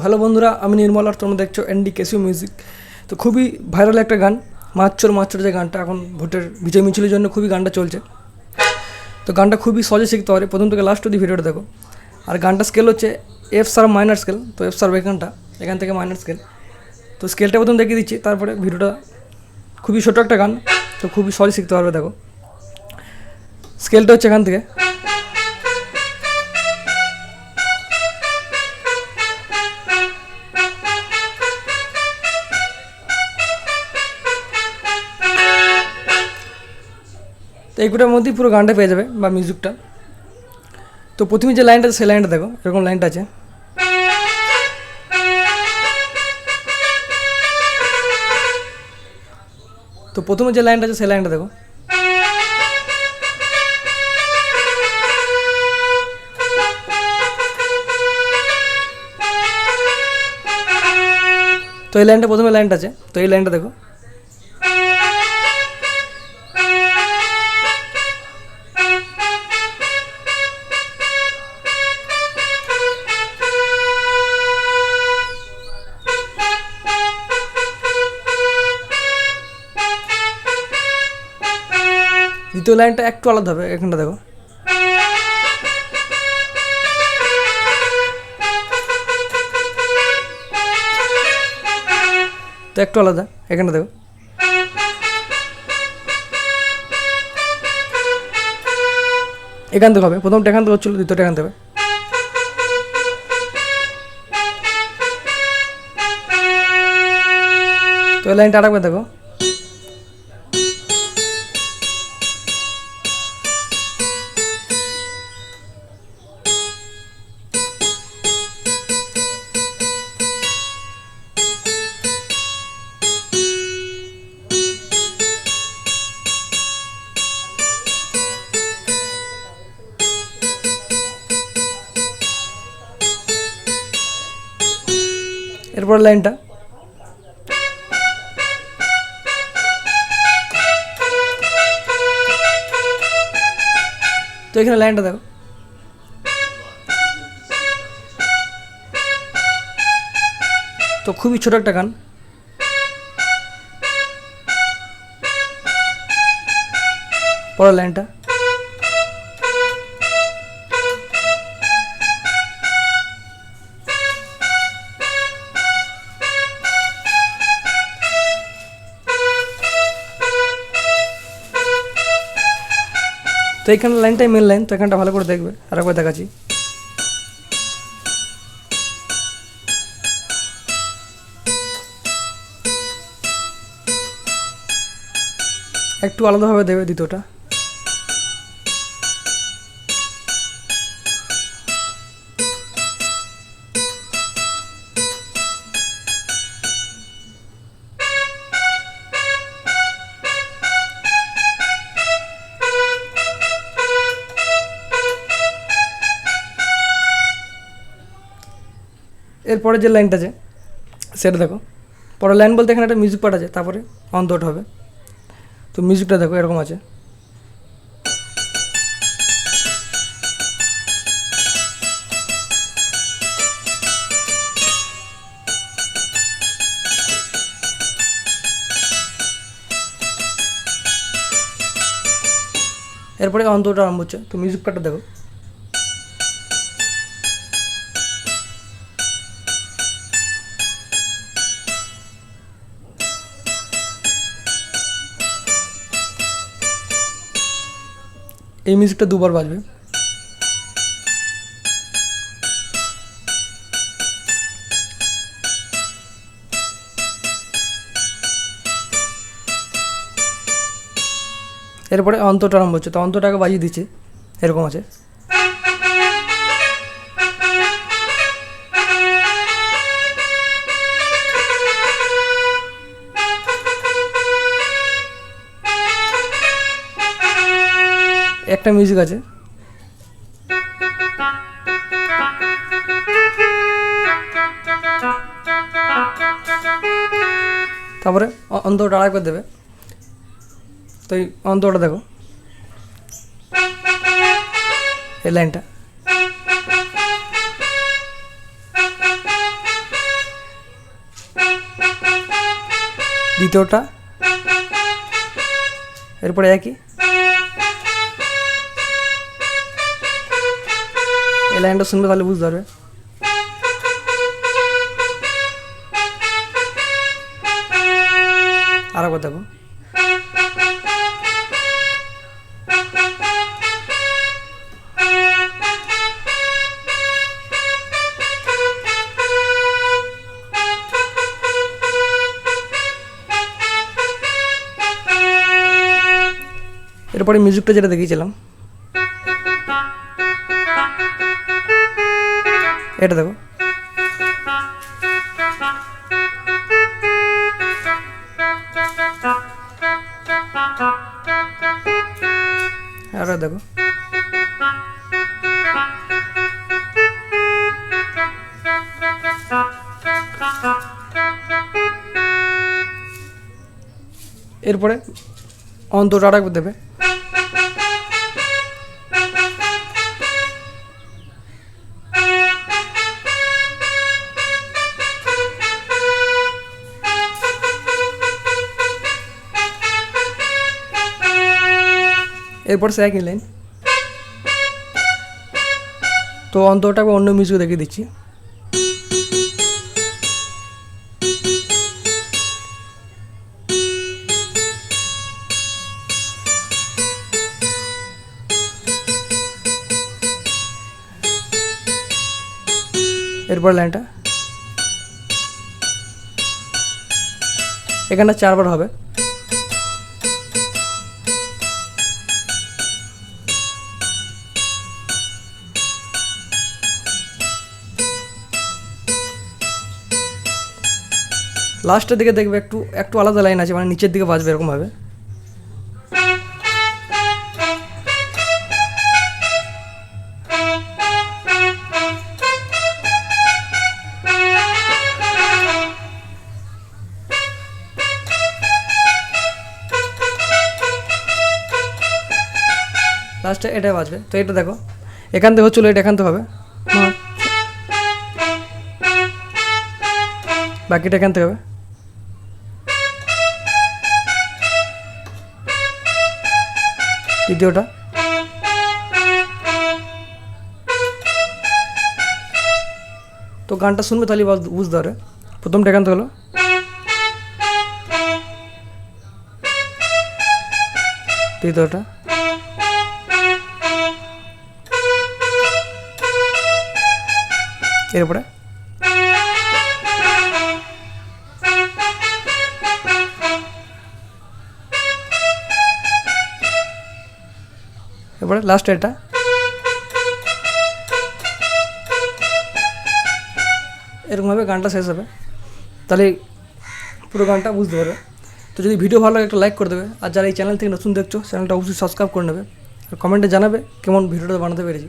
Hello বন্ধুরা, আমি নির্মল আর তোমরা দেখছো এনডি ক্যাসিও মিউজিক। তো খুবই ভাইরাল একটা গান মাচ্চর মাচ্চর, যে গানটা এখন ভোটের বিজয় মিছিলের জন্য খুবই গানটা চলছে। তো গানটা খুবই সহজে শিখতে পারে, প্রথম থেকে লাস্ট অবধি ভিডিওটা দেখো। আর গানটা স্কেল হচ্ছে এফ শার্প মাইনার স্কেল। তো এফ শার্প এখান থেকে মাইনার স্কেল। তো স্কেলটা প্রথম দেখিয়ে দিচ্ছি, তারপরে ভিডিওটা। খুবই ছোটো একটা গান, তো খুবই সহজে শিখতে পারবে। দেখো স্কেলটা হচ্ছে এখান থেকে, তো এইগুলোর মধ্যেই পুরো গানটা পেয়ে যাবে বা মিউজিকটা। তো প্রথমে যে লাইনটা আছে সেই লাইনটা দেখো, এরকম লাইনটা আছে। তো প্রথমে যে লাইনটা আছে সেই লাইনটা দেখো। তো এই লাইনটা প্রথমে লাইনটা আছে, তো এই লাইনটা দেখো। দ্বিতীয় লাইনটা একটু আলাদা হবে, এখানটা দেখো। তো একটু আলাদা, এখানটা দেখো। এখান থেকে হবে, প্রথমটা এখান থেকে হচ্ছিল, দ্বিতীয়টা এখান থেকে হবে। তো এই লাইনটা আরেকবার দেখো। এরপর লাইনটা, তো এখানে লাইনটা দেখো। তো খুবই ছোট একটা গান। পরের লাইনটা, তো এইখানে লাইনটাই মেন লাইন। তো এখানটা ভালো করে দেখবে, আরেকবার দেখাচ্ছি। একটু আলাদাভাবে দেবে দ্বিতীয়টা। এরপরে যে লাইনটা আছে সেটা দেখো। পরের লাইন বলতে এখানে একটা মিউজিক পার্ট আছে, তারপরে অন্তটা হবে। তো মিউজিকটা দেখো, এরকম আছে। এরপরে অন্তটা আরম্ভ হচ্ছে, তো মিউজিক পার্টটা দেখো। এই মিউজিকটা দুবার বাজবে। এরপরে অন্তটা আরম্ভ হচ্ছে, তো অন্তটাকে বাজিয়ে দিচ্ছে, এরকম আছে। একটা মিউজিক আছে, তারপরে অন্তটা আরেকবার দেবে। তো এই অন্তটা দেখো, এই লাইনটা। দ্বিতীয়টা, এরপরে একই। এই লাইনটা শুনবে তাহলে বুঝতে পারবে। আর একবার দেখো। এরপরে মিউজিকটা যেটা দেখিয়েছিলাম এটা দেখো। আর দেখো। এরপরে অন্তটা আর একবার দেবে। এরপর সে একই লাইন। তো অন্তরটা অন্য মিউজিক দেখিয়ে দিচ্ছি। এরপর লাইনটা এখানটা 4 বার হবে। লাস্টের দিকে দেখবে একটু একটু আলাদা লাইন আছে, মানে নিচের দিকে বাজবে এরকমভাবে। লাস্টে এটাই বাজবে। তো এটা দেখো, এখান থেকে হচ্ছিলো, এটা এখান থেকে হবে, বাকিটা এখান থেকে হবে। দ্বিতীয়টা, তো গানটা শুনবে তাহলে বুঝতে পারে। প্রথমটা এখান থেকে হলো, দ্বিতীয়টা, এরপরে এরপরে লাস্ট এটা। এরকমভাবে গানটা শেষ হবে, তাহলে পুরো গানটা বুঝতে পারবে। তো যদি ভিডিও ভালো লাগে একটা লাইক করে দেবে, আর যারা এই চ্যানেল থেকে নতুন দেখছো চ্যানেলটা অবশ্যই সাবস্ক্রাইব করে নেবে, আর কমেন্টে জানাবে কেমন ভিডিওটা বানাতে পেরেছি।